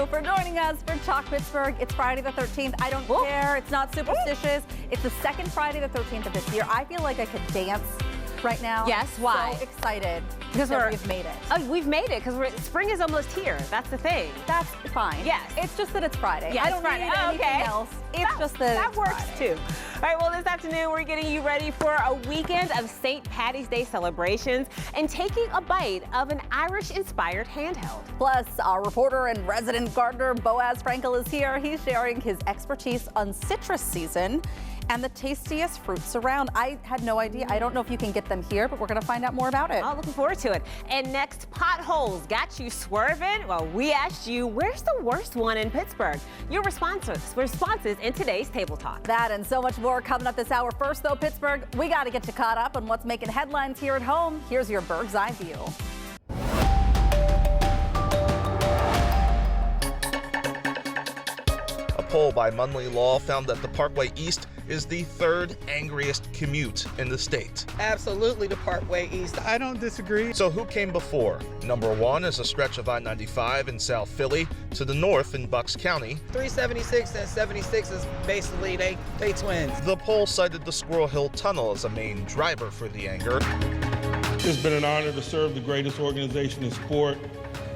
you for joining us for Talk Pittsburgh. It's Friday the 13th. I don't care. It's not superstitious. It's the second Friday the 13th of this year. I feel like I could dance right now. Yes, why? So excited because we've made it. Oh, we've made it because spring is almost here. That's the thing. That's fine. Yes. It's just that it's Friday. Yeah, I don't Friday. need anything else. It's just that that it's works Friday. too. All right, well, this afternoon we're getting you ready for a weekend of St. Patty's Day celebrations and taking a bite of an Irish-inspired handheld. Plus, our reporter and resident gardener Boaz Frankel is here. He's sharing his expertise on citrus season and the tastiest fruits around. I had no idea. I don't know if you can get them here, but we're going to find out more about it. Oh, looking forward to it. And next, potholes got you swerving? Well, we asked you, where's the worst one in Pittsburgh? Your responses in today's Table Talk. That and so much more coming up this hour. First, though, Pittsburgh, we got to get you caught up on what's making headlines here at home. Here's your bird's eye view. A poll by Munley Law found that the Parkway East is the third angriest commute in the state. Absolutely the Parkway East. I don't disagree. So who came before? Number one is a stretch of I-95 in South Philly to the north in Bucks County. 376 and 76 is basically they twins. The poll cited the Squirrel Hill Tunnel as a main driver for the anger. It's been an honor to serve the greatest organization in sport.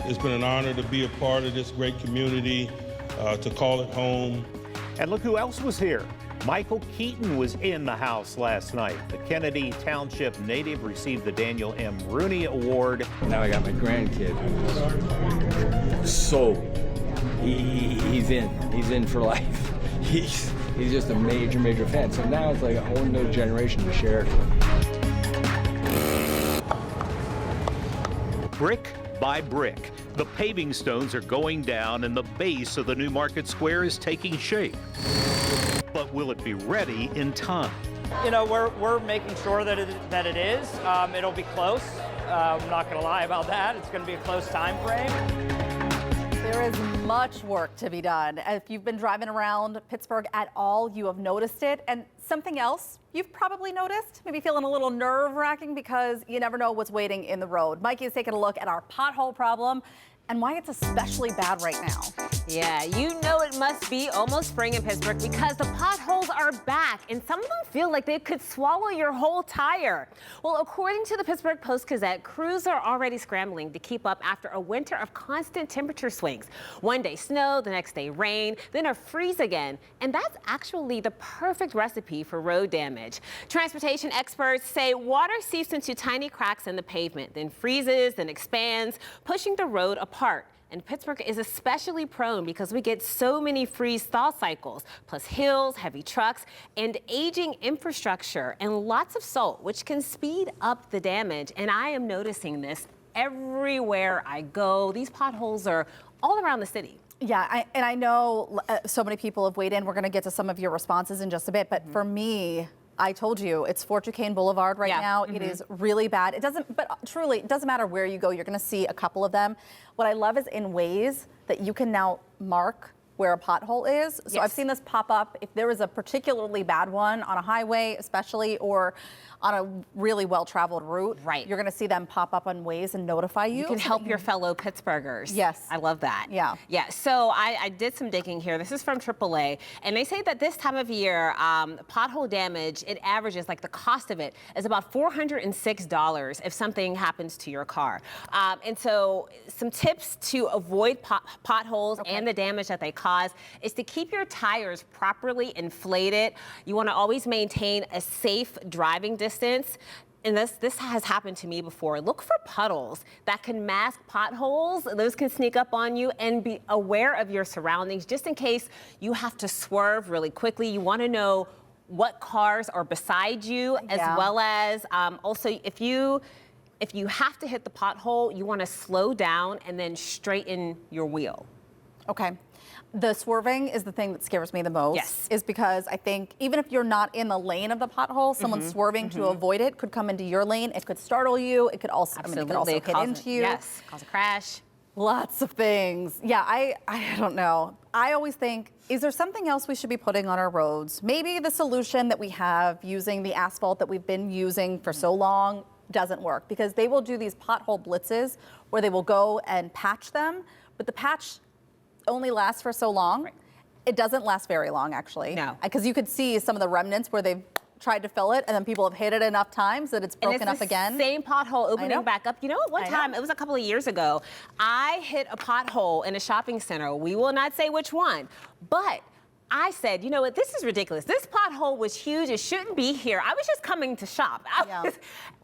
It's been an honor to be a part of this great community, to call it home. And look who else was here. Michael Keaton was in the house last night. The Kennedy Township native received the Daniel M. Rooney Award. Now I got my grandkid. So he's in for life. He's just a major fan. So now it's like a whole new generation to share it with. Brick by brick, the paving stones are going down and the base of the new Market Square is taking shape. But will it be ready in time? You know, we're making sure that it is. It'll be close. I'm not going to lie about that. It's going to be a close time frame. There is much work to be done. If you've been driving around Pittsburgh at all, you have noticed it. And something else you've probably noticed, maybe feeling a little nerve-wracking because you never know what's waiting in the road. Mikey is taking a look at our pothole problem and why it's especially bad right now. Yeah, you know it must be almost spring in Pittsburgh because the potholes are back and some of them feel like they could swallow your whole tire. Well, according to the Pittsburgh Post-Gazette, crews are already scrambling to keep up after a winter of constant temperature swings. One day snow, the next day rain, then a freeze again. And that's actually the perfect recipe for road damage. Transportation experts say water seeps into tiny cracks in the pavement, then freezes, then expands, pushing the road apart. And Pittsburgh is especially prone because we get so many freeze-thaw cycles, plus hills, heavy trucks, and aging infrastructure, and lots of salt, which can speed up the damage. And I am noticing this everywhere I go. These potholes are all around the city. Yeah, I know so many people have weighed in. We're going to get to some of your responses in just a bit. But for me, I told you, it's Fort Duquesne Boulevard right now. It is really bad. But truly, it doesn't matter where you go. You're going to see a couple of them. What I love is in Waze that you can now mark where a pothole is. So I've seen this pop up. If there is a particularly bad one on a highway, especially, or on a really well-traveled route, you're going to see them pop up on Waze and notify you. You can help your fellow Pittsburghers. Yes. I love that. Yeah. Yeah, so I did some digging here. This is from AAA, and they say that this time of year, pothole damage, it averages, like the cost of it is about $406 if something happens to your car. And so some tips to avoid potholes and the damage that they cause is to keep your tires properly inflated. You want to always maintain a safe driving distance. And this has happened to me before. Look for puddles that can mask potholes. Those can sneak up on you, and be aware of your surroundings just in case you have to swerve really quickly. You want to know what cars are beside you, as well as also if you have to hit the pothole, you want to slow down and then straighten your wheel. Okay. The swerving is the thing that scares me the most. Is because I think even if you're not in the lane of the pothole, someone swerving to avoid it could come into your lane. It could startle you. It could also, it could also hit into you. Yes, cause a crash. Lots of things. Yeah, I don't know. I always think, is there something else we should be putting on our roads? Maybe the solution that we have using the asphalt that we've been using for so long doesn't work, because they will do these pothole blitzes where they will go and patch them, but the patch only lasts for so long. Right. It doesn't last very long, actually. No. Because you could see some of the remnants where they've tried to fill it, and then people have hit it enough times that it's broken up again. Same pothole opening back up. You know, one time, know. it was a couple of years ago, I hit a pothole in a shopping center. We will not say which one, but I said, you know what, this is ridiculous. This pothole was huge. It shouldn't be here. I was just coming to shop.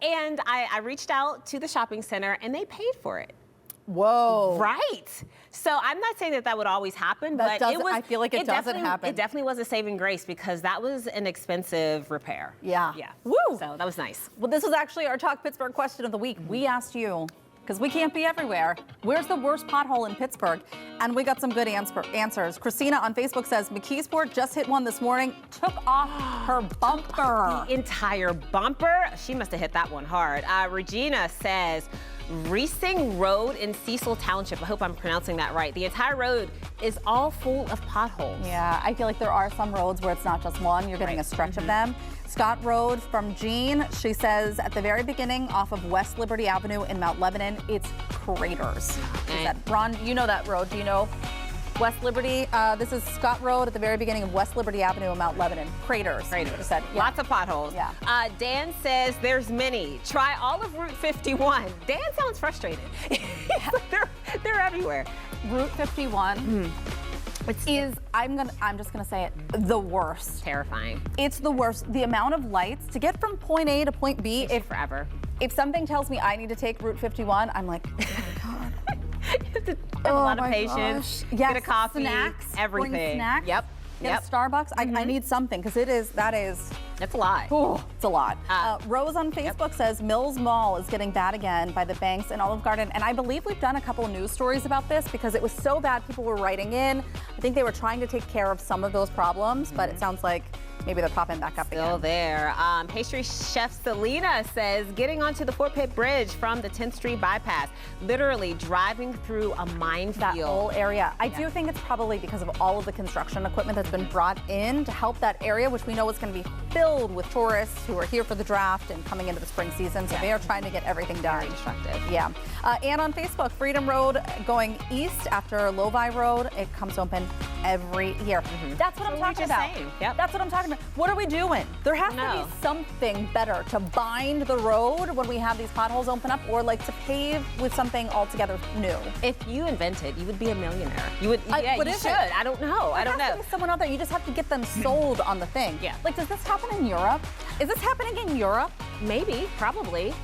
And I reached out to the shopping center, and they paid for it. Whoa. Right. So I'm not saying that would always happen, but I feel like it doesn't happen. It definitely was a saving grace because that was an expensive repair. Yeah. Yeah. Woo. So that was nice. Well, this was actually our Talk Pittsburgh question of the week. We asked you, because we can't be everywhere, where's the worst pothole in Pittsburgh? And we got some good answers. Christina on Facebook says, McKeesport just hit one this morning, took off her bumper. The entire bumper. She must have hit that one hard. Regina says, Reesing Road in Cecil Township. I hope I'm pronouncing that right. The entire road is all full of potholes. Yeah, I feel like there are some roads where it's not just one. You're getting a stretch of them. Scott Road from Jean. She says at the very beginning off of West Liberty Avenue in Mount Lebanon, it's craters. She said, Ron, you know that road. Do you know West Liberty? This is Scott Road at the very beginning of West Liberty Avenue in Mount Lebanon. Craters. She said, yeah. Lots of potholes. Yeah. Dan says there's many. Try all of Route 51. Dan sounds frustrated. they're everywhere. Route 51 is, I'm just gonna say it, the worst. Terrifying. It's the worst. The amount of lights to get from point A to point B. Forever. If something tells me I need to take Route 51, I'm like, oh my God. You have to have a lot of patience. Yes, get a coffee, snacks, everything. Bring snacks. Yep. Get a Starbucks. I need something because That's a lot. Oh, it's a lot. Rose on Facebook says Mills Mall is getting bad again by the Banks and Olive Garden. And I believe we've done a couple of news stories about this because it was so bad. People were writing in. I think they were trying to take care of some of those problems, but it sounds like maybe they're popping back up again. Still there. Pastry chef Selena says getting onto the Fort Pitt Bridge from the 10th Street bypass, literally driving through a minefield. That whole area. I do think it's probably because of all of the construction equipment that's been brought in to help that area, which we know is going to be filled with tourists who are here for the draft and coming into the spring season. So they are trying to get everything done. Very instructive. Yeah. And on Facebook, Freedom Road going east after Lovi Road, it comes open every year. That's what I'm talking about. Yep. That's what I'm talking about. What are we doing? There has to be something better to bind the road when we have these potholes open up, or like to pave with something altogether new. If you invented, you would be a millionaire. You would. What you is should. it? I don't know. I don't There has know. to be someone out there. You just have to get them sold on the thing. Yeah. Like, does this happen in Europe? Is this happening in Europe? Maybe. Probably.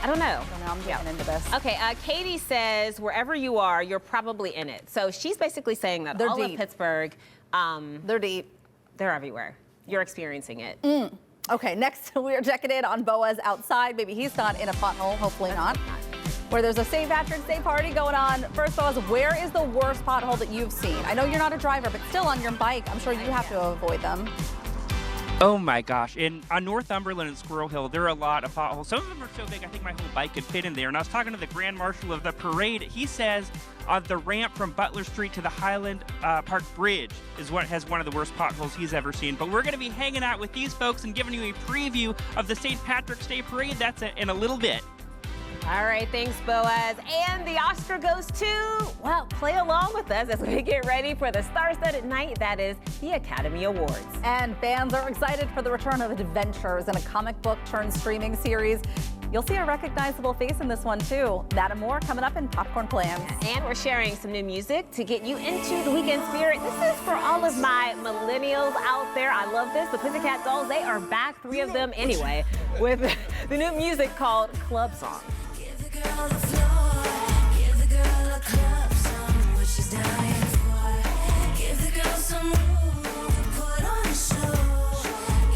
I don't know. I don't know. I'm getting into this. Okay, Katie says wherever you are, you're probably in it. So she's basically saying that They're all deep. of Pittsburgh, They're deep. they're everywhere. You're experiencing it. Okay, next we are checking in on Boaz outside. Maybe he's not in a pothole, hopefully not. Where there's a St. Patrick's Day party going on. First, Boaz, where is the worst pothole that you've seen? I know you're not a driver, but still on your bike, I'm sure you have to avoid them. Oh my gosh, on Northumberland and Squirrel Hill, there are a lot of potholes. Some of them are so big, I think my whole bike could fit in there. And I was talking to the Grand Marshal of the parade. He says the ramp from Butler Street to the Highland Park Bridge is what has one of the worst potholes he's ever seen. But we're going to be hanging out with these folks and giving you a preview of the St. Patrick's Day parade. That's in a little bit. All right, thanks, Boaz. And the Oscar goes to, well, play along with us as we get ready for the star-studded night that is the Academy Awards. And fans are excited for the return of Adventures in a comic book turned streaming series. You'll see a recognizable face in this one, too. That and more coming up in Popcorn Plans. And we're sharing some new music to get you into the weekend spirit. This is for all of my millennials out there. I love this. The Pussycat Dolls, they are back, 3 of them anyway, with the new music called Club Song. Give the girl the floor, give the girl a club song, what she's dying for. Give the girl some room to put on a show.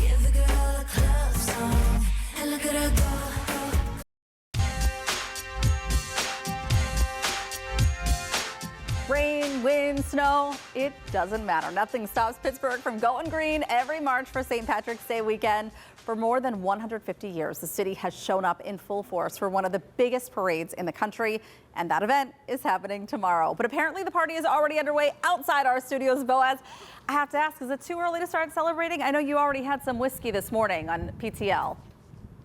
Give the girl a club song, and look at her go. Rain, wind, snow, it doesn't matter. Nothing stops Pittsburgh from going green every March for St. Patrick's Day weekend. For more than 150 years, the city has shown up in full force for one of the biggest parades in the country, and that event is happening tomorrow. But apparently the party is already underway outside our studios. Boaz, I have to ask, is it too early to start celebrating? I know you already had some whiskey this morning on PTL.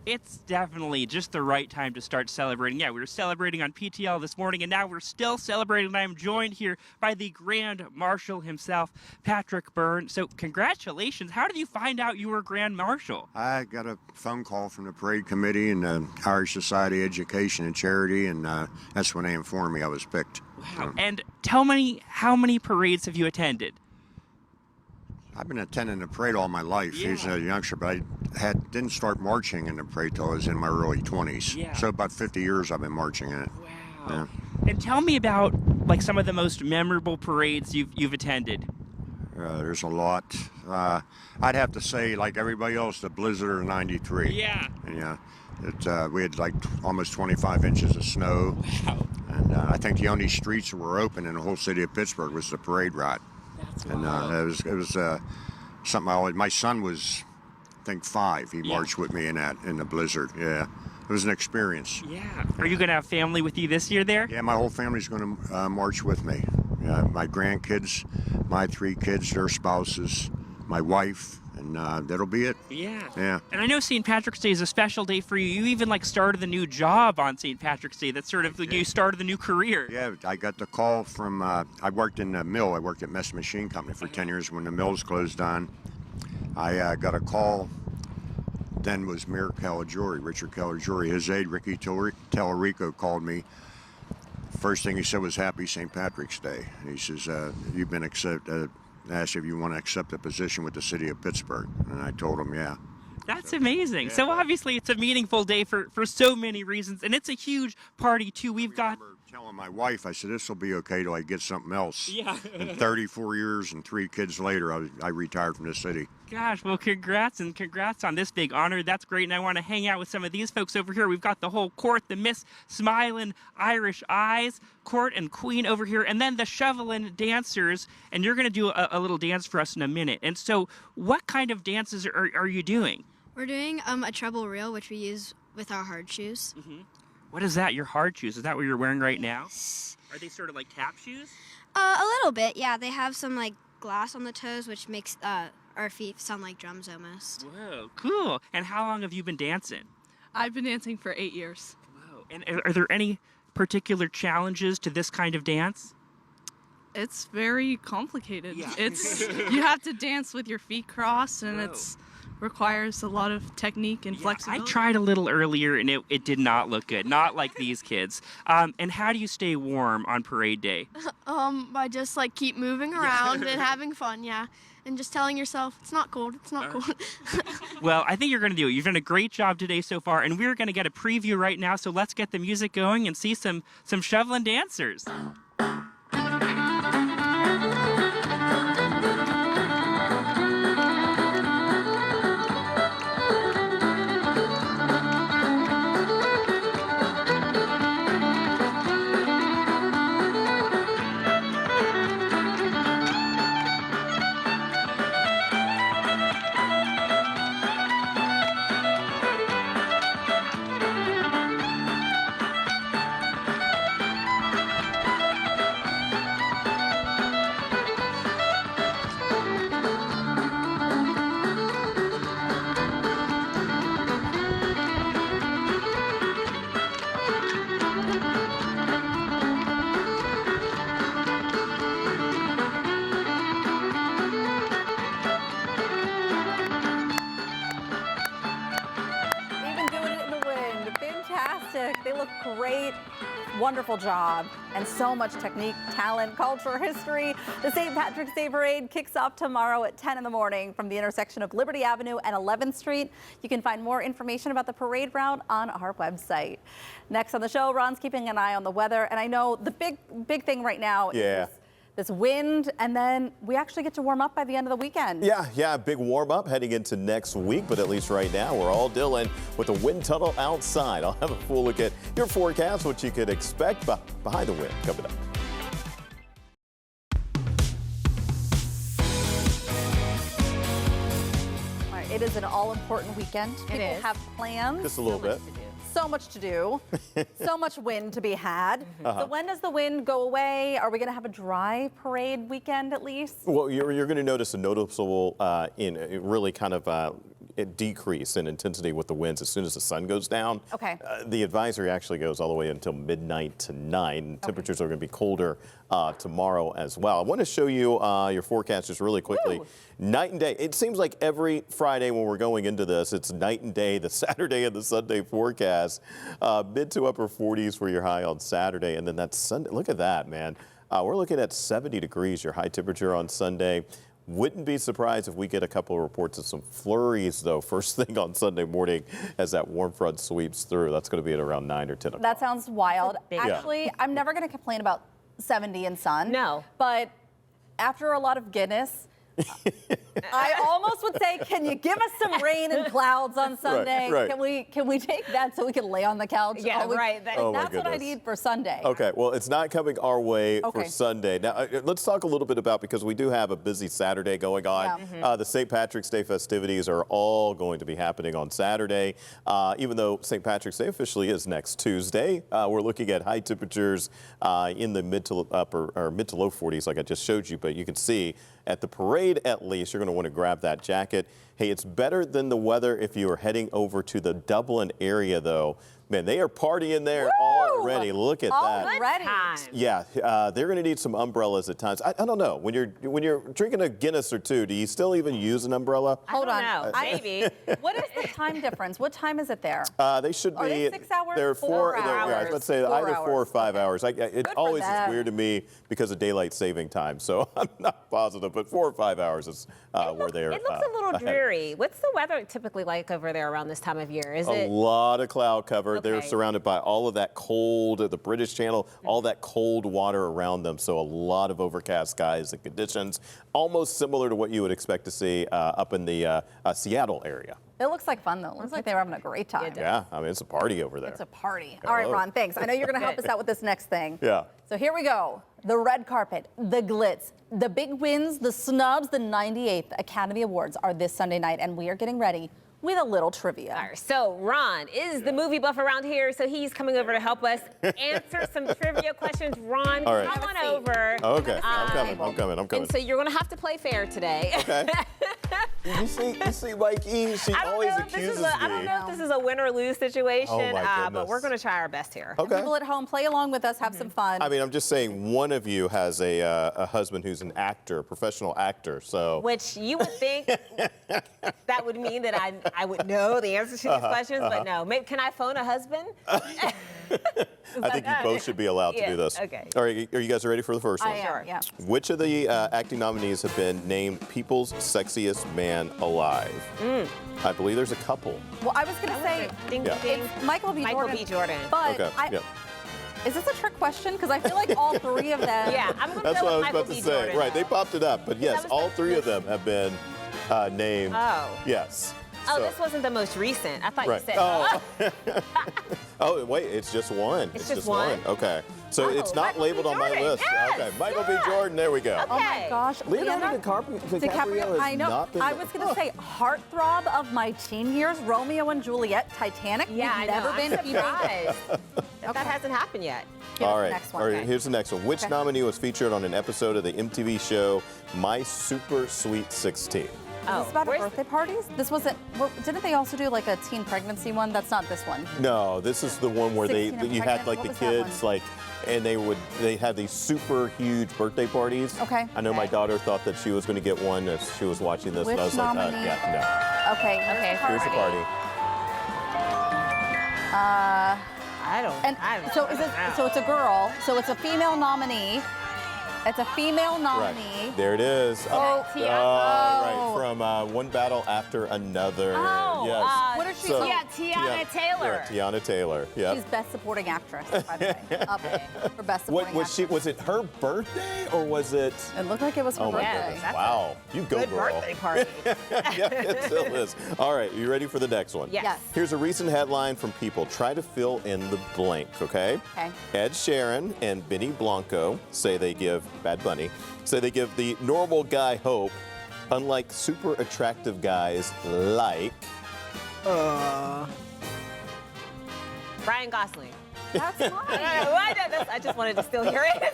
It's definitely just the right time to start celebrating. Yeah, we were celebrating on PTL this morning, and now we're still celebrating. And I'm joined here by the Grand Marshal himself, Patrick Byrne. So congratulations. How did you find out you were Grand Marshal? I got a phone call from the parade committee and the Irish Society Education and Charity, and that's when they informed me I was picked. Wow. And tell me, how many parades have you attended? I've been attending the parade all my life. Yeah. As a youngster, but I didn't start marching in the parade till I was in my early 20s. Yeah. So about 50 years I've been marching in it. Wow. Yeah. And tell me about like some of the most memorable parades you've attended. There's a lot. I'd have to say, like everybody else, the blizzard of '93. Yeah. Yeah. We had like almost 25 inches of snow. Wow. And I think the only streets that were open in the whole city of Pittsburgh was the parade route. That's And wild. it was something I always. My son was, I think, 5. He marched with me in the blizzard. Yeah, it was an experience. Yeah. Are you gonna have family with you this year there? Yeah, my whole family's going to march with me. My grandkids, my 3 kids, their spouses, my wife, and that'll be it. Yeah. Yeah. And I know St. Patrick's Day is a special day for you. You even like started the new job on St. Patrick's Day. That's sort of like you started the new career. Yeah, I got the call from. I worked in the mill. I worked at Mess Machine Company for 10 years. When the mills closed down, I got a call. Then was Mayor Caligiuri, Richard Caligiuri. His aide, Ricky Tellerico, called me. First thing he said was Happy St. Patrick's Day. He says, you've been asked if you want to accept a position with the city of Pittsburgh. And I told him, yeah. That's amazing. So obviously it's a meaningful day for so many reasons, and it's a huge party too. We've got. Telling my wife, I said, this will be okay till I get something else. Yeah. And 34 years and 3 kids later, I retired from the city. Gosh, well, congrats on this big honor. That's great, and I want to hang out with some of these folks over here. We've got the whole court, the Miss Smilin' Irish Eyes, court and queen over here, and then the shovelin' dancers, and you're going to do a little dance for us in a minute. And so what kind of dances are you doing? We're doing a treble reel, which we use with our hard shoes. Mm-hmm. What is that, your hard shoes? Is that what you're wearing right now? Are they sort of like tap shoes? A little bit, yeah. They have some like glass on the toes, which makes our feet sound like drums almost. Whoa, cool. And how long have you been dancing? I've been dancing for 8 years. Whoa. And are there any particular challenges to this kind of dance? It's very complicated. Yeah. You have to dance with your feet crossed, and Whoa. it's requires a lot of technique and flexibility. I tried a little earlier, and it did not look good. Not like these kids. And how do you stay warm on parade day? By just like keep moving around and having fun, yeah. And just telling yourself, it's not cold, it's not cold. Well, I think you're going to do it. You've done a great job today so far, and we're going to get a preview right now, so let's get the music going and see some shoveling dancers. They look great. Wonderful job. And so much technique, talent, culture, history. The St. Patrick's Day Parade kicks off tomorrow at 10 in the morning from the intersection of Liberty Avenue and 11th Street. You can find more information about the parade route on our website. Next on the show, Ron's keeping an eye on the weather. And I know the big thing right now is this wind, and then we actually get to warm up by the end of the weekend. Yeah, big warm up heading into next week, but at least right now we're all dealing with the wind tunnel outside. I'll have a full look at your forecast, what you could expect behind the wind coming up. All right, it is an all-important weekend. People have plans. Just a little bit. So much to do, so much wind to be had. So when does the wind go away? Are we going to have a dry parade weekend at least? Well, you're going to notice a noticeable really kind of decrease in intensity with the winds as soon as the sun goes down. Okay. The advisory actually goes all the way until midnight tonight. And temperatures are going to be colder tomorrow as well. I want to show you your forecast just really quickly. Woo. Night and day. It seems like every Friday when we're going into this, it's night and day, the Saturday and the Sunday forecast. Mid to upper 40s for your high on Saturday. And then that's Sunday. Look at that, man. We're looking at 70 degrees, your high temperature on Sunday. Wouldn't be surprised if we get a couple of reports of some flurries, though, first thing on Sunday morning as that warm front sweeps through. That's going to be at around 9 or 10 o'clock. That sounds wild. big- Actually, I'm never going to complain about 70 and sun. No. But after a lot of Guinness, I almost would say, can you give us some rain and clouds on Sunday? right. Can we take that so we can lay on the couch? Yeah, all week? right. Oh, my That's what I goodness. need for Sunday. Okay, well, it's not coming our way for Okay. Sunday. Now, let's talk a little bit about, because we do have a busy Saturday going on. Yeah. Mm-hmm. The St. Patrick's Day festivities are all going to be happening on Saturday. Even though St. Patrick's Day officially is next Tuesday, we're looking at high temperatures in the mid to low 40s, like I just showed you. But you can see at the parade, at least, you're going to want to grab that jacket. Hey, it's better than the weather if you are heading over to the Dublin area, though. Man, they are partying there Woo! already. Look at that. Already. Yeah, they're going to need some umbrellas at times. I don't know. When you're drinking a Guinness or two, do you still even use an umbrella? Hold on. No, maybe. What is the time difference? What time is it there? They should be. Are they 6 hours? They're 4 Yeah, I was hours. about to say 4 either 4 or 5 hours. It Good for always is them. weird to me because of daylight saving time, so I'm not positive. But 4 or 5 hours is where they're. It looks a little ahead. dreary. What's the weather typically like over there around this time of year? Is A it? lot of cloud cover. They're Okay. surrounded by all of that cold, the British Channel, all that cold water around them. So a lot of overcast skies and conditions, almost similar to what you would expect to see up in the Seattle area. It looks like fun, though. It looks like they were having a great time. Yeah, I mean, it's a party over there. It's a party. All right, Ron, thanks. I know you're going to help us out with this next thing. Yeah. So here we go. The red carpet, the glitz, the big wins, the snubs, the 98th Academy Awards are this Sunday night, and we are getting ready with a little trivia. All right, so Ron is the movie buff around here, so he's coming over to help us answer some trivia questions. Ron, All right. come on over. Okay, I'm coming. And so you're going to have to play fair today. Okay. You see, Mikey, she always accuses me. I don't know if this is a win or lose situation, Oh, my but goodness. we're going to try our best here. Okay. People at home, play along with us, have some fun. I mean, I'm just saying one of you has a husband who's an actor, professional actor, so. Which you would think that would mean that I would know the answer to these questions, but no. Can I phone a husband? I think you both should be allowed to Yeah, do this. okay. All right, are you guys ready for the first one? I am, yeah. Which of the acting nominees have been named People's Sexiest Man Alive? I believe there's a couple. Well, I was going to say, Ding, Yeah. ding. it's Michael B. Michael Jordan. B. Jordan. But Okay, yeah. is this a trick question? Because I feel like all three of them. Yeah, I'm going to That's go what I with was Michael about to B. say. Jordan. Right, they popped it up, but yes, was all the- three of them have been named. Oh. Yes. Oh, So- this wasn't the most recent. I thought Right. you said. Oh. Oh, wait, it's just one. It's just one? Okay. So Oh, it's not Michael B. labeled on my Jordan. list. Yes, Okay, Michael B. yeah. Jordan, there we go. Oh my Okay. gosh, Leonardo DiCaprio has I know. not been. I was going to say, heartthrob of my teen years, Romeo and Juliet, Titanic. Yeah, I We've know. never I'm been surprised that hasn't happened yet. Give us All the right. next one. All right. Okay. Here's the next one. Which Okay. nominee was featured on an episode of the MTV show My Super Sweet 16? Is this about where's- birthday parties? This wasn't. Didn't they also do like a teen pregnancy one? That's not this one. No, this is the one where 16 and you had pregnant? like What the was that kids one? like, and they had these super huge birthday parties. Okay. I know my Okay. daughter thought that she was going to get one as she was watching this, and I Which was like, nominee? yeah, Okay. Okay, no. Here's the party. I don't. And so is it? So it's a girl. So it's a female nominee. It's a female nominee. Right. There it is. Oh, Tiana. Right. From One Battle After Another. Oh, yes. What is she? So- Yeah, Tiana Taylor. Yeah, Tiana Taylor. Yeah. She's Best Supporting Actress, by the way. Up for Best What Supporting was she? Actress. Was it her birthday or was it? It looked like it was her Oh my birthday. goodness! That's Wow, you go, Good girl. birthday party. Yeah, it still is. All right, you ready for the next one? Yes. Yes. Here's a recent headline from People. Try to fill in the blank, okay? Okay. Ed Sheeran and Benny Blanco say they give the normal guy hope, unlike super attractive guys like. Ryan Gosling. That's I fine. don't know why I did this. I just wanted to still hear it.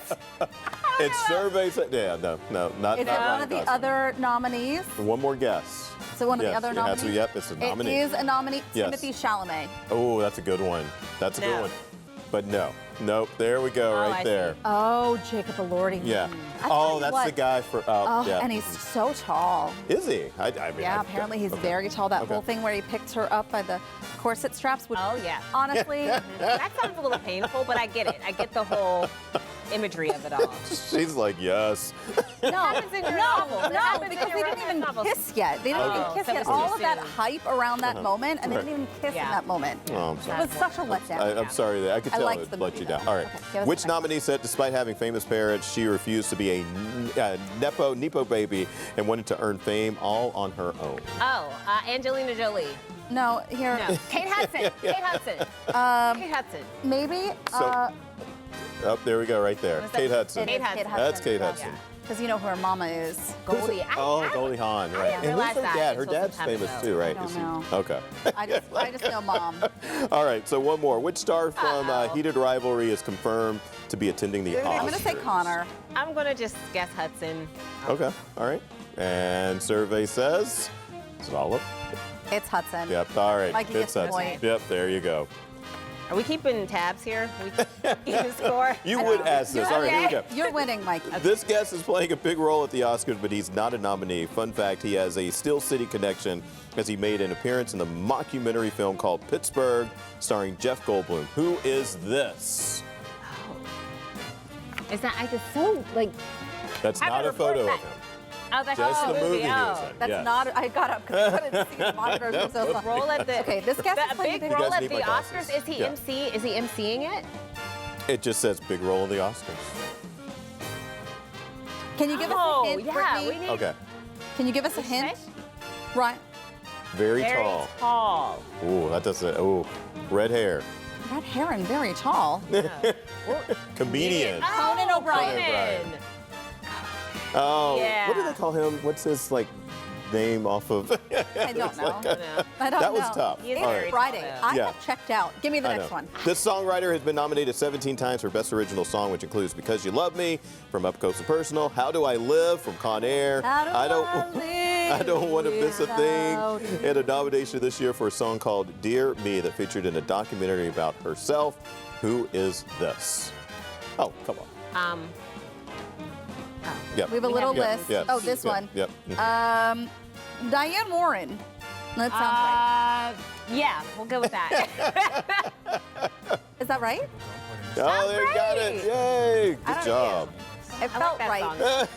It's surveys. Yeah, no, not Is it Ryan one of the Gosling. other nominees? One more guess. So one of the Yes, other it has to nominees? be, yep, it's a nominee. It is a nominee. Yes. Timothy Chalamet. Oh, that's a good one. That's a good No. one. But no. Nope. There we go, right I there. Oh, Jacob Elordi. Yeah. I tell Oh, you that's what. the guy for. Oh, yeah. and he's so tall. Is he? I mean, Yeah, apparently he's very tall. That whole thing where he picked her up by the corset straps. Would, Oh, yeah. honestly, That sounds a little painful, but I get it. I get the whole imagery of it all. She's like, yes. It happens in your novels. It no, happens in because your they didn't romance even novels. kiss yet. They didn't even kiss that yet. was All too of that soon. hype around that moment, and they Right. didn't even kiss Yeah. in that moment. Oh, I'm It sorry. was such a letdown. I'm sorry that I could I tell liked it the let movie, you down. though. All right. Okay, give us Which the next. nominee said, despite having famous parents, she refused to be a Nepo and wanted to earn fame all on her own? Oh, Angelina Jolie. No, here. No. Kate Hudson. Kate Hudson. Kate Hudson. Maybe. So- Oh, there we go, right there. Was that- Kate Hudson. Kate Hudson. That's Kate Hudson. Because you know who her mama is. Goldie. Oh, Goldie Hawn, right. didn't And who's realize her that dad? Her until some dad's time famous ago. too, right? I don't Is he? know. Okay. I just know mom. All right, so one more. Which star from Heated Rivalry is confirmed to be attending the Oscars? I'm going to say Connor. I'm going to just guess Hudson. Okay, all right. And survey says, is it all up? It's Hudson. Yep, all right. Mikey gets It's the Hudson. point. Yep, there you go. Are we keeping tabs here? Are we keeping score? You would ask this. All right, here we go. You're winning, Mikey. This guest is playing a big role at the Oscars, but he's not a nominee. Fun fact, he has a Steel City connection as he made an appearance in the mockumentary film called Pittsburgh, starring Jeff Goldblum. Who is this? Is that, I just so, like, That's I not a haven't photo of reported him. oh, that's Just the movie he was oh. in. That's yes. not. I got up because I couldn't see the monitors. Were so fun. Roll at the, Okay, this guest is the playing big a roll guys at need the my glasses. Oscars. Is he Yeah. Is he emceeing it? It just says big role of the Oscars. Can you give us Oh, a hint, yeah, Brittany? we need Okay. Can you give us a hint? Right. Very very tall. tall. Ooh, that doesn't. Ooh, red hair. Red hair and very tall. Comedian. Conan O'Brien. O'Brien. Oh, Yeah. what do they call him? What's his like name off of? I don't know. I don't That know. was tough. He is All very It's Friday. tall, I Yeah. have checked out. Give me the I next know. one. This songwriter has been nominated 17 times for Best Original Song, which includes Because You Love Me from Up Close and Personal, How Do I Live from Con Air, How do I Don't, I I Don't Want to Miss a without Thing, you? and a nomination this year for a song called Dear Me that featured in a documentary about herself. Who is this? Oh, come on. Yep. We have a little Yep. list. Yep. Oh, this Yep. one. Yep. Diane Warren. That sounds right. Yeah, we'll go with that. Is that right? Oh, they got it. Yay. I Good don't job. It felt that right. song.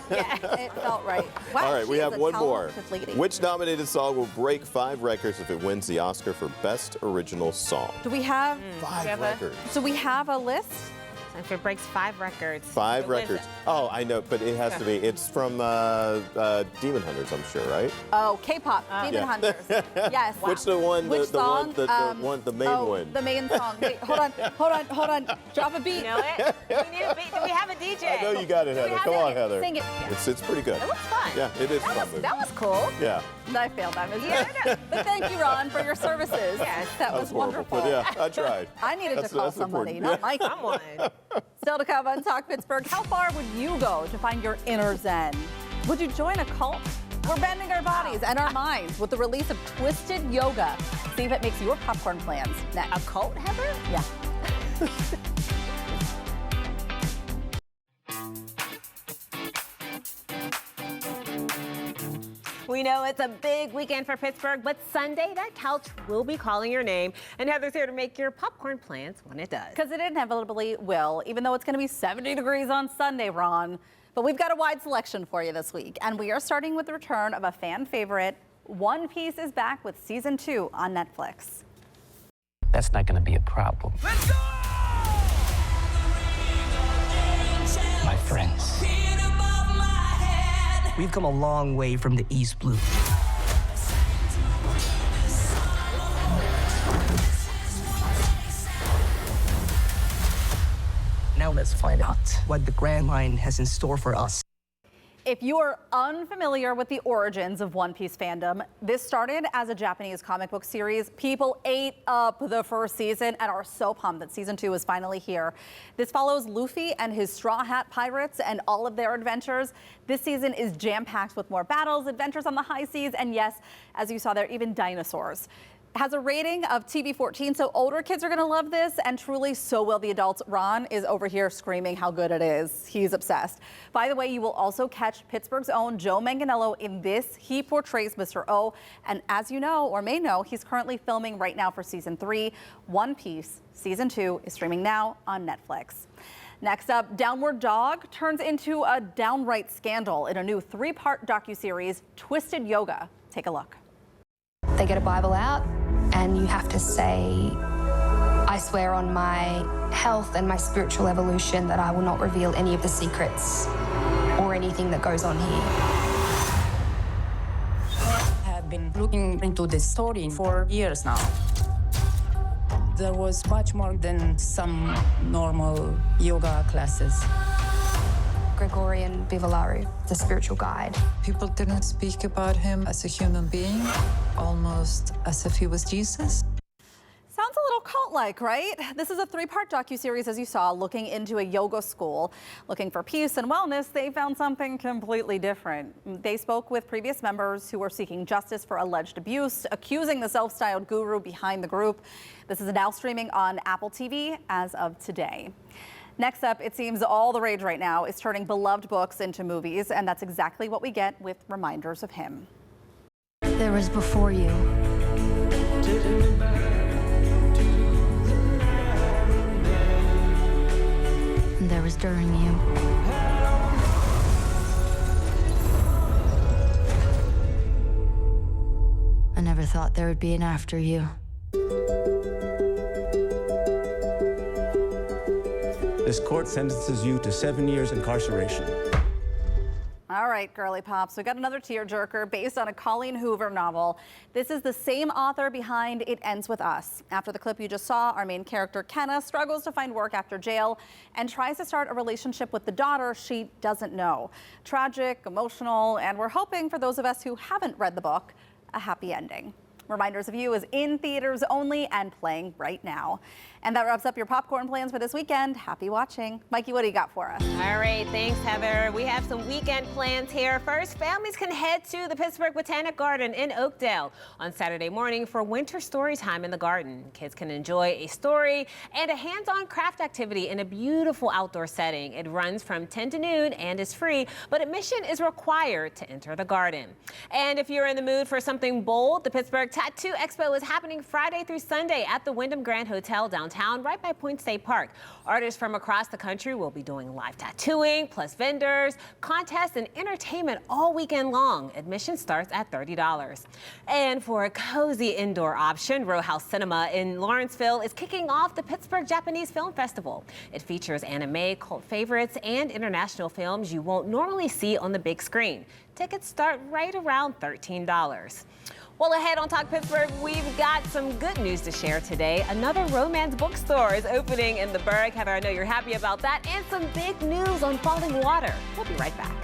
It felt right. Wow, All right, we she's have a one more. talented lady. Which nominated song will break 5 records if it wins the Oscar for Best Original Song? Do we have? 5 records. So we have a list. If it breaks 5 records. 5 it wins records. it. Oh, I know, but it has to be. It's from Demon Hunters, I'm sure, right? Oh, K-pop, Demon Yeah. Hunters. Yes. Which the one? Which the song? the main one. The main song. Wait, hold on. Drop a beat. You know it? We need a beat. Do we have a DJ? I know you got it, Do we Heather. have Come it? on, Heather. Sing it. It's pretty good. It looks fun. Yeah, it is fun. movie. That was cool. Yeah. I failed that. But thank you, Ron, for your services. Yes. That was horrible, wonderful. but yeah, I tried. I needed to call that's somebody, important. not Mike. Someone. Still to come on Talk Pittsburgh. How far would you go to find your inner zen? Would you join a cult? We're bending our bodies and our minds with the release of Twisted Yoga. See if it makes your popcorn plans next. A cult, Heather? Yeah. We know it's a big weekend for Pittsburgh, but Sunday, that couch will be calling your name. And Heather's here to make your popcorn plans when it does. Because it inevitably will, even though it's going to be 70 degrees on Sunday, Ron. But we've got a wide selection for you this week. And we are starting with the return of a fan favorite. One Piece is back with season 2 on Netflix. That's not going to be a problem. My friends. We've come a long way from the East Blue. Now let's find out what the Grand Line has in store for us. If you are unfamiliar with the origins of One Piece fandom, this started as a Japanese comic book series. People ate up the first season and are so pumped that season 2 is finally here. This follows Luffy and his Straw Hat Pirates and all of their adventures. This season is jam-packed with more battles, adventures on the high seas, and yes, as you saw there, even dinosaurs. Has a rating of TV 14, so older kids are going to love this, and truly so will the adults. Ron is over here screaming how good it is. He's obsessed. By the way, you will also catch Pittsburgh's own Joe Manganiello in this. He portrays Mr. O, and as you know or may know, he's currently filming right now for season 3. One Piece season 2 is streaming now on Netflix. Next up, Downward Dog turns into a downright scandal in a new 3-part docuseries, Twisted Yoga. Take a look. They get a Bible out, and you have to say, I swear on my health and my spiritual evolution that I will not reveal any of the secrets or anything that goes on here. I have been looking into this story for years now. There was much more than some normal yoga classes. Gregorian Bivalaru, the spiritual guide. People didn't speak about him as a human being, almost as if he was Jesus. Sounds a little cult-like, right? This is a 3-part docuseries, as you saw, looking into a yoga school. Looking for peace and wellness, they found something completely different. They spoke with previous members who were seeking justice for alleged abuse, accusing the self-styled guru behind the group. This is now streaming on Apple TV as of today. Next up, it seems all the rage right now is turning beloved books into movies, and that's exactly what we get with reminders of him. There was before you. And there was during you. I never thought there would be an after you. This court sentences you to 7 years incarceration. All right, girly pops, we got another tearjerker based on a Colleen Hoover novel. This is the same author behind It Ends With Us. After the clip you just saw, our main character, Kenna, struggles to find work after jail and tries to start a relationship with the daughter she doesn't know. Tragic, emotional, and we're hoping for those of us who haven't read the book, a happy ending. Reminders of You is in theaters only and playing right now. And that wraps up your popcorn plans for this weekend. Happy watching. Mikey, what do you got for us? All right, thanks, Heather. We have some weekend plans here. First, families can head to the Pittsburgh Botanic Garden in Oakdale on Saturday morning for winter story time in the garden. Kids can enjoy a story and a hands-on craft activity in a beautiful outdoor setting. It runs from 10 to noon and is free, but admission is required to enter the garden. And if you're in the mood for something bold, the Pittsburgh Tattoo Expo is happening Friday through Sunday at the Wyndham Grand Hotel downtown, right by Point State Park. Artists from across the country will be doing live tattooing, plus vendors, contests, and entertainment all weekend long. Admission starts at $30. And for a cozy indoor option, Row House Cinema in Lawrenceville is kicking off the Pittsburgh Japanese Film Festival. It features anime, cult favorites, and international films you won't normally see on the big screen. Tickets start right around $13. Well, ahead on Talk Pittsburgh, we've got some good news to share today. Another romance bookstore is opening in the Burgh. Heather, I know you're happy about that. And some big news on falling water. We'll be right back.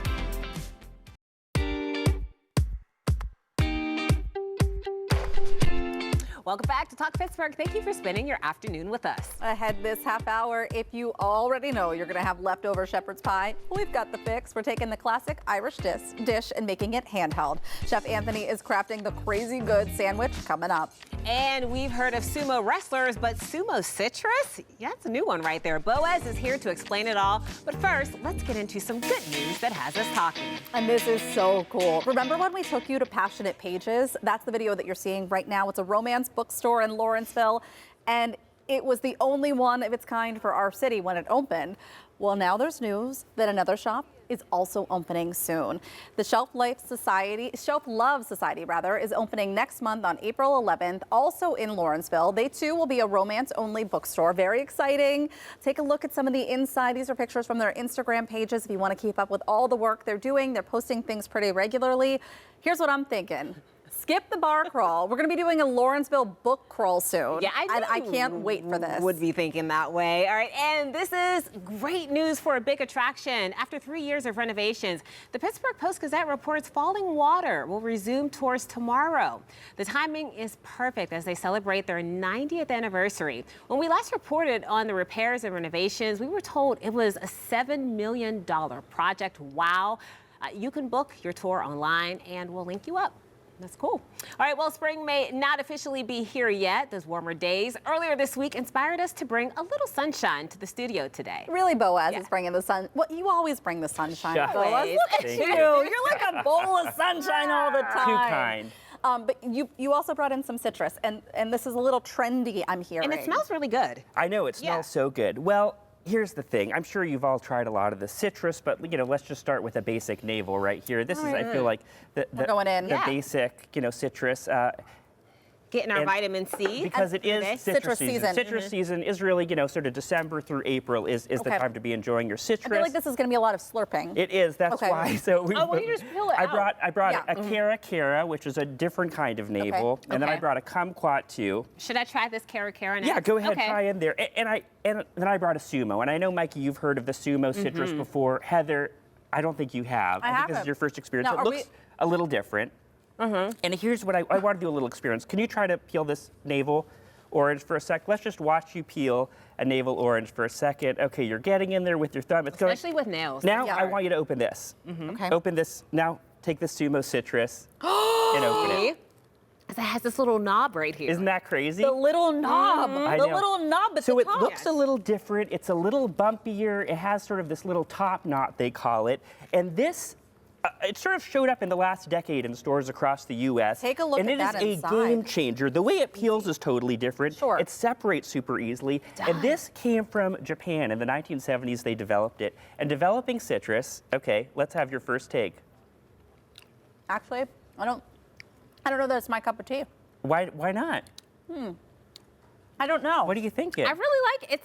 Welcome back to Talk Pittsburgh. Thank you for spending your afternoon with us. Ahead this half hour, if you already know you're going to have leftover shepherd's pie, we've got the fix. We're taking the classic Irish dish and making it handheld. Chef Anthony is crafting the crazy good sandwich coming up. And we've heard of sumo wrestlers, but sumo citrus? Yeah, that's a new one right there. Boaz is here to explain it all. But first, let's get into some good news that has us talking. And this is so cool. Remember when we took you to Passionate Pages? That's the video that you're seeing right now. It's a romance bookstore in Lawrenceville, and it was the only one of its kind for our city when it opened. Well, now there's news that another shop is also opening soon. The Shelf Love Society is opening next month on April 11th, also in Lawrenceville. They too will be a romance-only bookstore. Very exciting. Take a look at some of the inside. These are pictures from their Instagram pages if you want to keep up with all the work they're doing. They're posting things pretty regularly. Here's what I'm thinking. skip the bar crawl. We're going to be doing a Lawrenceville book crawl soon. Yeah, I can't wait for this. Would be thinking that way. All right, and this is great news for a big attraction. After 3 years of renovations, the Pittsburgh Post-Gazette reports Falling Water will resume tours tomorrow. The timing is perfect as they celebrate their 90th anniversary. When we last reported on the repairs and renovations, we were told it was a $7 million project. Wow. You can book your tour online and we'll link you up. That's cool. All right, well, spring may not officially be here yet. Those warmer days earlier this week inspired us to bring a little sunshine to the studio today. Really, Boaz is bringing the sun. Well, you always bring the sunshine, Sure. Boaz. Always. Look at Thank you. you. You're like a bowl of sunshine all the time. Too kind. But you also brought in some citrus, and this is a little trendy, I'm hearing. And it smells really good. I know, it smells so good. Well, here's the thing. I'm sure you've all tried a lot of the citrus, but let's just start with a basic navel right here. This is, I feel like, the basic, citrus. Getting our vitamin C. Because it is citrus season. Citrus season is really, sort of December through April is the time to be enjoying your citrus. I feel like this is going to be a lot of slurping. It is. That's why. So you just peel it out. I brought a Cara, which is a different kind of navel, and then I brought a kumquat too. Should I try this Cara next? Yeah, go ahead, try in there. And then I brought a Sumo, and I know, Mikey, you've heard of the Sumo citrus before. Heather, I don't think you have. I think this is your first experience. No, it looks a little different. And here's what I want to do a little experience. Can you try to peel this navel orange for a sec? Let's just watch you peel a navel orange for a second. Okay, you're getting in there with your thumb. Especially with nails. Now I want you to open this. Okay. Open this. Now take the Sumo citrus and open it. It has this little knob right here. Isn't that crazy? The little knob. I The know. little knob at so the it top. looks a little different. It's a little bumpier. It has sort of this little top knot, they call it. And this, it sort of showed up in the last decade in stores across the U.S. Take a look and at that it is inside. a game changer. The way it peels is totally different. Sure. It separates super easily. And this came from Japan. In the 1970s, they developed it. And developing citrus, okay, let's have your first take. Actually, I don't know that it's my cup of tea. Why not? I don't know. What do you think? I really like it.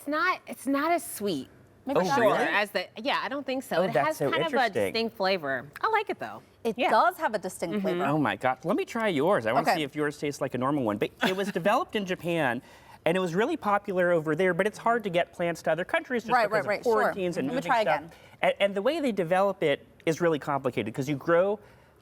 It's not as sweet. Oh, really? As I don't think so. Oh, it that's has so kind of a interesting. distinct flavor. I like it though. It does have a distinct flavor. Oh my God. Let me try yours. I want to see if yours tastes like a normal one. But it was developed in Japan, and it was really popular over there, but it's hard to get plants to other countries just because of quarantines and Let me moving try stuff. again. And the way they develop it is really complicated because you grow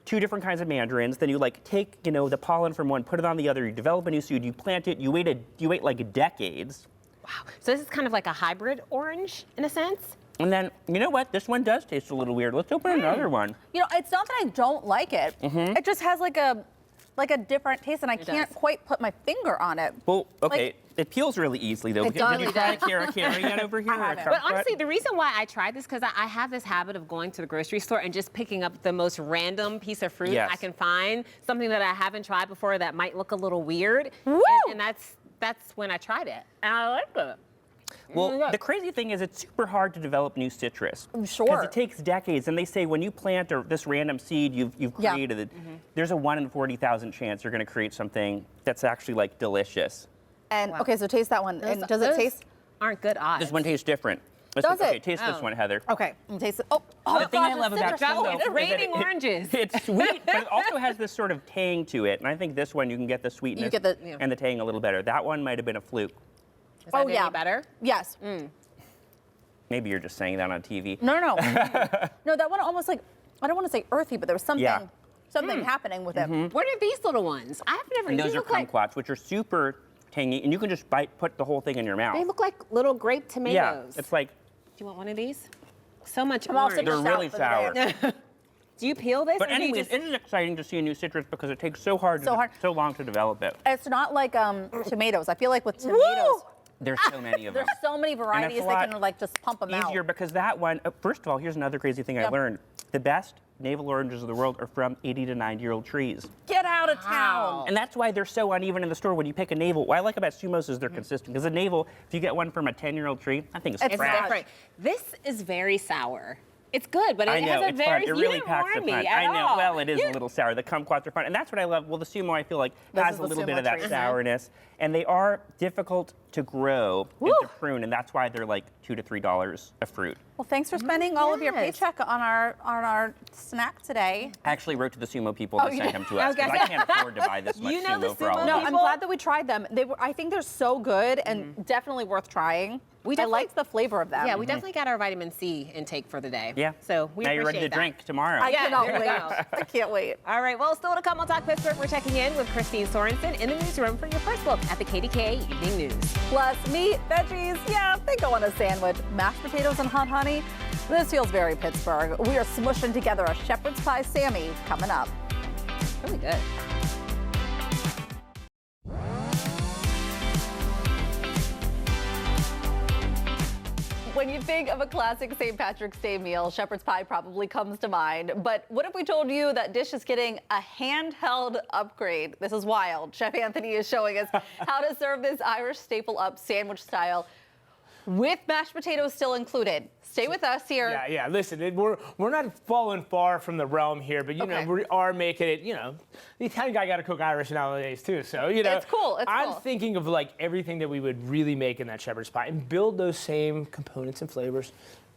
2 different kinds of mandarins, then you take, the pollen from one, put it on the other, you develop a new seed, you plant it, you wait like decades. Wow. So this is kind of like a hybrid orange in a sense? And then, you know what? This one does taste a little weird. Let's open another one. It's not that I don't like it. It just has like a different taste, and I can't quite put my finger on it. Well, okay. It peels really easily, though. It Did you try a Cara yet over here? But honestly, the reason why I tried this because I have this habit of going to the grocery store and just picking up the most random piece of fruit I can find, something that I haven't tried before that might look a little weird. And that's when I tried it, and I liked it. Well, the crazy thing is it's super hard to develop new citrus. Sure. Because it takes decades, and they say when you plant this random seed you've created, it, there's a 1 in 40,000 chance you're going to create something that's actually delicious. And okay, so taste that one. And does it taste? Aren't good odds. This one tastes different. Does it? Okay, taste this one, Heather. Okay, taste it. Oh, the thing I love about Jumbo, Jumbo raining oranges. It's sweet, but it also has this sort of tang to it. And I think this one you can get the sweetness and the tang a little better. That one might have been a fluke. Is that any better? Yes. Maybe you're just saying that on TV. No. No, that one almost I don't want to say earthy, but there was something happening with it. What are these little ones? I've never. And those these are look like kumquats, which are super tangy, and you can just put the whole thing in your mouth. they look like little grape tomatoes. Yeah, it's like. Do you want one of these? So much I'm all orange. They're really sour. Do you peel this? But or do you anyways, just... it is exciting to see a new citrus because it takes so long to develop it. It's not like tomatoes. I feel like with tomatoes, There's so many of them. there's so many varieties they can just pump them out. Easier because that one. First of all, here's another crazy thing I learned: the best navel oranges of the world are from 80 to 90-year-old trees. Get out of town. And that's why they're so uneven in the store when you pick a navel. What I like about Sumos is they're consistent. Because a navel, if you get one from a 10-year-old tree, I think it's trash. Different. This is very sour. It's good, but it I know, has a it's very. fun. It you really didn't packs the warn me punch. at I know. all. Well, it is a little sour. The kumquats are fun, and that's what I love. Well, the Sumo, I feel like, This has is a the little bit Sumo of that tree. sourness, and they are difficult to grow into prune, and that's why they're like $2 to $3 a fruit. Well, thanks for spending all of your paycheck on our snack today. I actually wrote to the sumo people to send them to us because I can't afford to buy this much You know the sumo for all of No, us. I'm glad that we tried them. I think they're so good and definitely worth trying. I liked the flavor of them. Yeah, we definitely got our vitamin C intake for the day. Yeah. So we now you're ready to appreciate that. drink tomorrow. I Yeah, cannot there we wait. go. I can't wait. All right, well, still to come on Talk Pittsburgh. We're checking in with Christine Sorensen in the newsroom for your first look at the KDK Evening News. Plus meat, veggies, yeah, they go on a sandwich. Mashed potatoes and hot honey. This feels very Pittsburgh. We are smushing together a shepherd's pie Sammy coming up. Really good. When you think of a classic St. Patrick's Day meal, shepherd's pie probably comes to mind. But what if we told you that dish is getting a handheld upgrade? This is wild. Chef Anthony is showing us how to serve this Irish staple up sandwich style with mashed potatoes still included. Stay with us here. Yeah. Listen, we're not falling far from the realm here, but you know we are making it. You know, the Italian guy got to cook Irish nowadays too. So you know, it's cool. I'm thinking of like everything that we would really make in that shepherd's pie and build those same components and flavors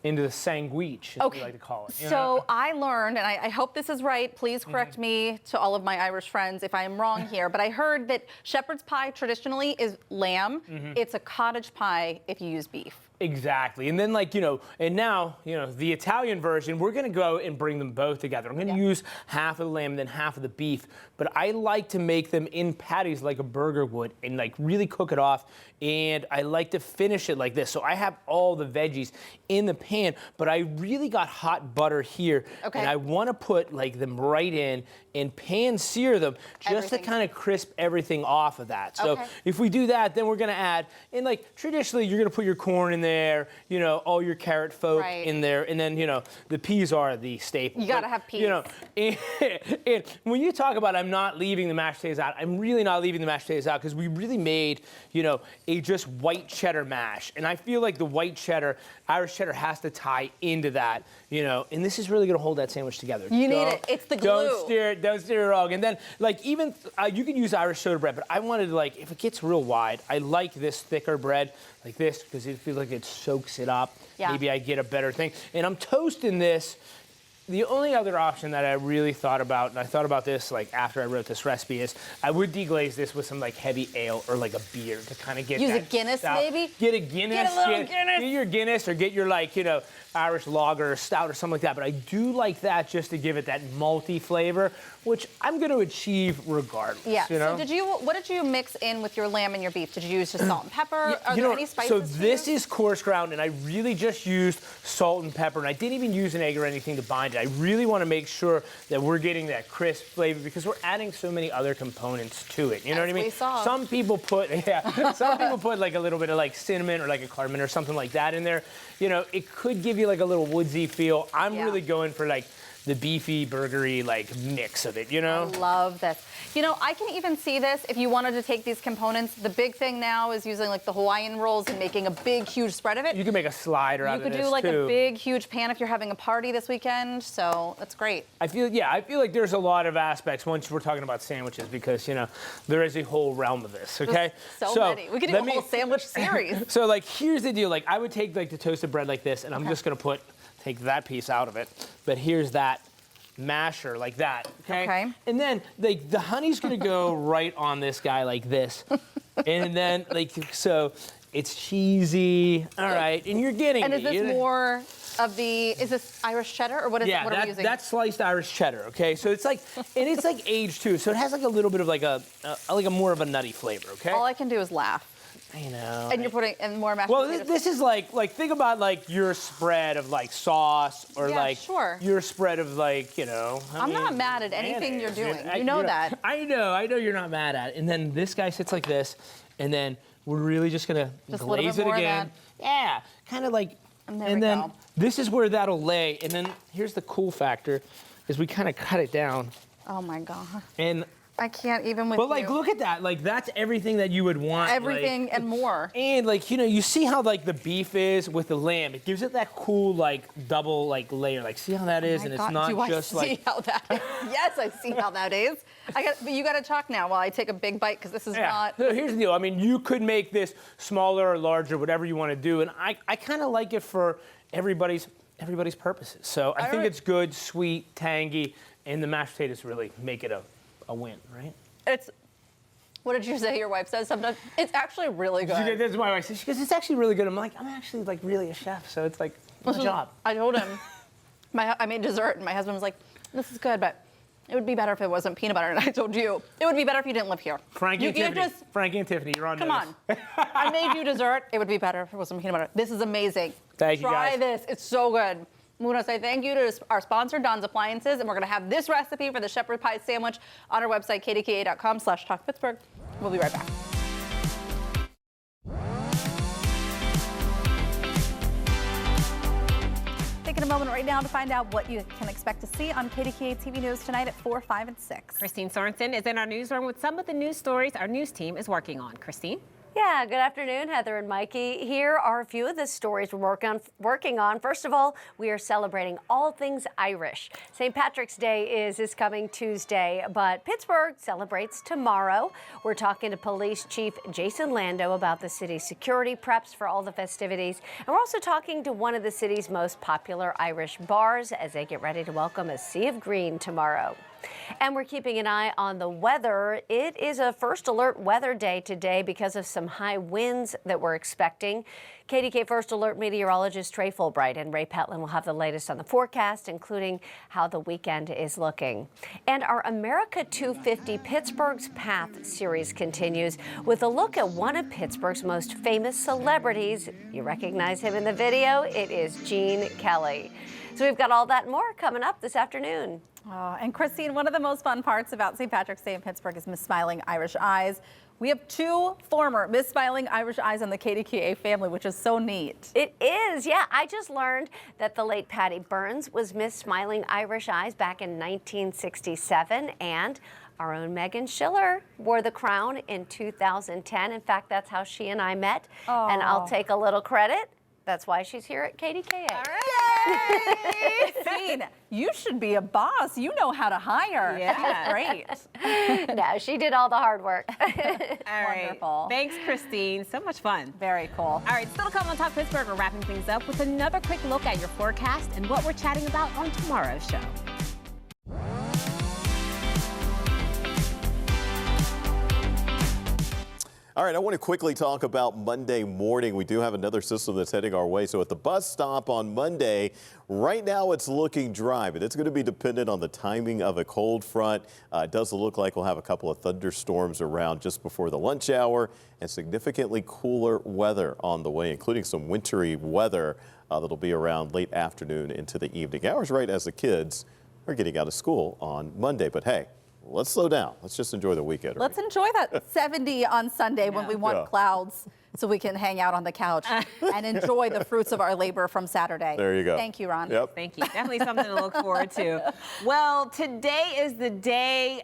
into the sandwich, as we like to call it. You know? So I learned, and I hope this is right, please correct me to all of my Irish friends if I am wrong here, but I heard that shepherd's pie traditionally is lamb. It's a cottage pie if you use beef. Exactly. And then like, you know, and now, you know, the Italian version, we're going to go and bring them both together. I'm going to use half of the lamb and then half of the beef, but I like to make them in patties like a burger would and like really cook it off. And I like to finish it like this. So I have all the veggies in the pan, but I really got hot butter here. Okay. And I want to put like them right in and pan sear them just to kind of crisp everything off of that. So if we do that, then we're going to add, and like traditionally you're going to put your corn in there, you know, all your carrot folk in there, and then, you know, the peas are the staple. You got to have peas. You know, and when you talk about I'm not leaving the mashed potatoes out, I'm really not leaving the mashed potatoes out because we really made, you know, a just white cheddar mash. And I feel like the white cheddar, Irish cheddar has to tie into that, you know, and this is really going to hold that sandwich together. You need it. It's the glue. Don't stir it wrong. And then, like, even you can use Irish soda bread, but I wanted, like, if it gets real wide, I like this thicker bread, like this, because it feels like it soaks it up. Yeah. Maybe I get a better thing. And I'm toasting this. The only other option that I really thought about, and I thought about this like after I wrote this recipe, is I would deglaze this with some like heavy ale or like a beer to kind of get Use that a Guinness stout. maybe? Get a Guinness. Get a little Guinness. Get your Guinness or get your like, you know, Irish lager or stout or something like that. But I do like that just to give it that malty flavor, which I'm going to achieve regardless. Yeah. You know? So what did you mix in with your lamb and your beef? Did you use just salt and pepper? Are there any spices? So this is coarse ground, and I really just used salt and pepper, and I didn't even use an egg or anything to bind it. I really want to make sure that we're getting that crisp flavor because we're adding so many other components to it. You know what I mean? we saw. Some people put, some people put like a little bit of like cinnamon or like a cardamom or something like that in there. You know, it could give you like a little woodsy feel. I'm really going for like the beefy, burgery, like mix of it, you know? I love this. You know, I can even see this if you wanted to take these components. The big thing now is using like the Hawaiian rolls and making a big, huge spread of it. You can make a slider out of this You could do like too. a big, huge pan if you're having a party this weekend. So that's great. I feel like there's a lot of aspects once we're talking about sandwiches because, you know, there is a whole realm of this, okay? So many. We could do a whole sandwich series. So like, here's the deal. Like I would take like the toasted bread like this and I'm just gonna take that piece out of it. But here's that masher like that, okay? And then like the honey's gonna go right on this guy like this. And then like, so it's cheesy, all right, and you're getting And is this more of the, is this Irish cheddar or what is what are we using? That's sliced Irish cheddar, okay? So it's like, and it's like aged too, so it has like a little bit of like a more of a nutty flavor, okay? All I can do is laugh. I know. And you're putting in more mashed Well, potatoes. this is like think about like your spread of like sauce or like your spread of like, you know. I'm not mad at anything you're doing. You know that. I know you're not mad at it. And then this guy sits like this, and then we're really just gonna glaze it again. Yeah, kind of like, and then this is where that'll lay. And then here's the cool factor, is we kind of cut it down. Oh my God. And I can't even with But you. like, look at that. Like, that's everything that you would want. Everything like, and more. And like, you see how like the beef is with the lamb. It gives it that cool like double like layer. Like, see how that is, and it's not just I see like. how that is? Yes, I see how that is. But you got to talk now while I take a big bite because this is not. So here's the deal. I mean, you could make this smaller or larger, whatever you want to do, and I kind of like it for everybody's purposes. So I think it's good, sweet, tangy, and the mashed potatoes really make it a win, right? It's. What did you say your wife says sometimes? It's actually really good. That's my wife says. She goes, it's actually really good. I'm like, I'm actually like really a chef, so it's like my job. I told him, I made dessert, and my husband was like, "This is good, but it would be better if it wasn't peanut butter." And I told you, it would be better if you didn't live here. Frankie and Tiffany, you're on Come notice. on. I made you dessert. It would be better if it wasn't peanut butter. This is amazing. Thank you, Try guys. this. It's so good. We want to say thank you to our sponsor, Don's Appliances, and we're going to have this recipe for the shepherd pie sandwich on our website, kdka.com/talkpittsburgh. We'll be right back. Taking a moment right now to find out what you can expect to see on KDKA TV News tonight at 4, 5, and 6. Christine Sorensen is in our newsroom with some of the news stories our news team is working on. Christine? Yeah, good afternoon, Heather and Mikey. Here are a few of the stories we're working on. First of all, we are celebrating all things Irish. St. Patrick's Day is coming Tuesday, but Pittsburgh celebrates tomorrow. We're talking to Police Chief Jason Lando about the city's security preps for all the festivities. And we're also talking to one of the city's most popular Irish bars as they get ready to welcome a sea of green tomorrow. And we're keeping an eye on the weather. It is a first alert weather day today because of some high winds that we're expecting. KDK First Alert meteorologist Trey Fulbright and Ray Petlin will have the latest on the forecast, including how the weekend is looking. And our America 250 Pittsburgh's Path series continues with a look at one of Pittsburgh's most famous celebrities. You recognize him in the video. It is Gene Kelly. So we've got all that and more coming up this afternoon. Oh, and Christine, one of the most fun parts about St. Patrick's Day in Pittsburgh is Miss Smiling Irish Eyes. We have 2 former Miss Smiling Irish Eyes in the KDKA family, which is so neat. It is, yeah. I just learned that the late Patty Burns was Miss Smiling Irish Eyes back in 1967, and our own Megan Schiller wore the crown in 2010. In fact, that's how she and I met, and I'll take a little credit. That's why she's here at KDKA. All right. Christine, you should be a boss. You know how to hire. Yeah. Great. No, she did all the hard work. All right. Wonderful. Thanks, Christine. So much fun. Very cool. All right, still to come on Talk Pittsburgh. We're wrapping things up with another quick look at your forecast and what we're chatting about on tomorrow's show. All right, I want to quickly talk about Monday morning. We do have another system that's heading our way. So at the bus stop on Monday, right now it's looking dry, but it's going to be dependent on the timing of a cold front. It does look like we'll have a couple of thunderstorms around just before the lunch hour and significantly cooler weather on the way, including some wintry weather that'll be around late afternoon into the evening hours, right as the kids are getting out of school on Monday. But hey, let's slow down. Let's just enjoy the weekend. Right? Let's enjoy that 70 on Sunday when we want clouds so we can hang out on the couch and enjoy the fruits of our labor from Saturday. There you go. Thank you, Ron. Yep. Thank you. Definitely something to look forward to. Well, today is the day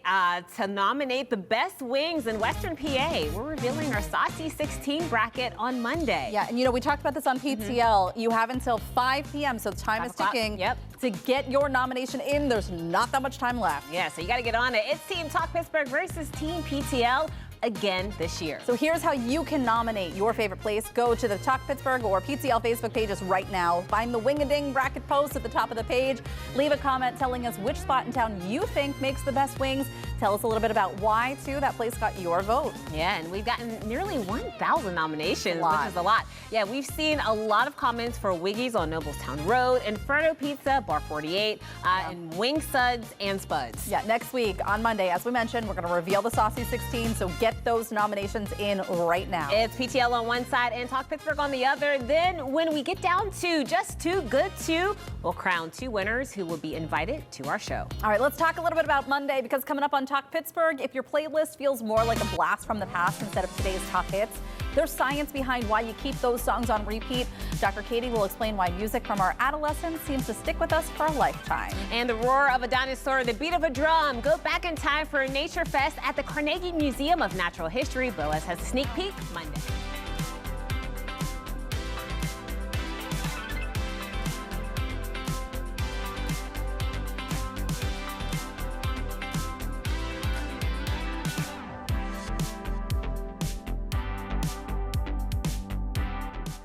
to nominate the best wings in Western PA. We're revealing our Saucy 16 bracket on Monday. Yeah, and you know, we talked about this on PTL. You have until 5 p.m., so time is ticking to get your nomination in. There's not that much time left. Yeah, so you got to get on it. It's Team Talk Pittsburgh versus Team PTL again this year. So here's how you can nominate your favorite place. Go to the Talk Pittsburgh or PTL Facebook pages right now. Find the Wing-a-Ding bracket post at the top of the page. Leave a comment telling us which spot in town you think makes the best wings. Tell us a little bit about why, too, that place got your vote. Yeah, and we've gotten nearly 1,000 nominations, which is a lot. Yeah, we've seen a lot of comments for Wiggy's on Noblestown Road, Inferno Pizza, Bar 48, and Wing Suds and Spuds. Yeah, next week on Monday, as we mentioned, we're going to reveal the Saucy 16, so get those nominations in right now. It's PTL on one side and Talk Pittsburgh on the other. Then when we get down to just too good to, we'll crown 2 winners who will be invited to our show. All right, let's talk a little bit about Monday, because coming up on Talk Pittsburgh, if your playlist feels more like a blast from the past instead of today's top hits, There's science behind why you keep those songs on repeat. Dr. Katie will explain why music from our adolescence seems to stick with us for a lifetime. And the roar of a dinosaur, the beat of a drum. Go back in time for a Nature Fest at the Carnegie Museum of Natural History. Boaz has a sneak peek Monday.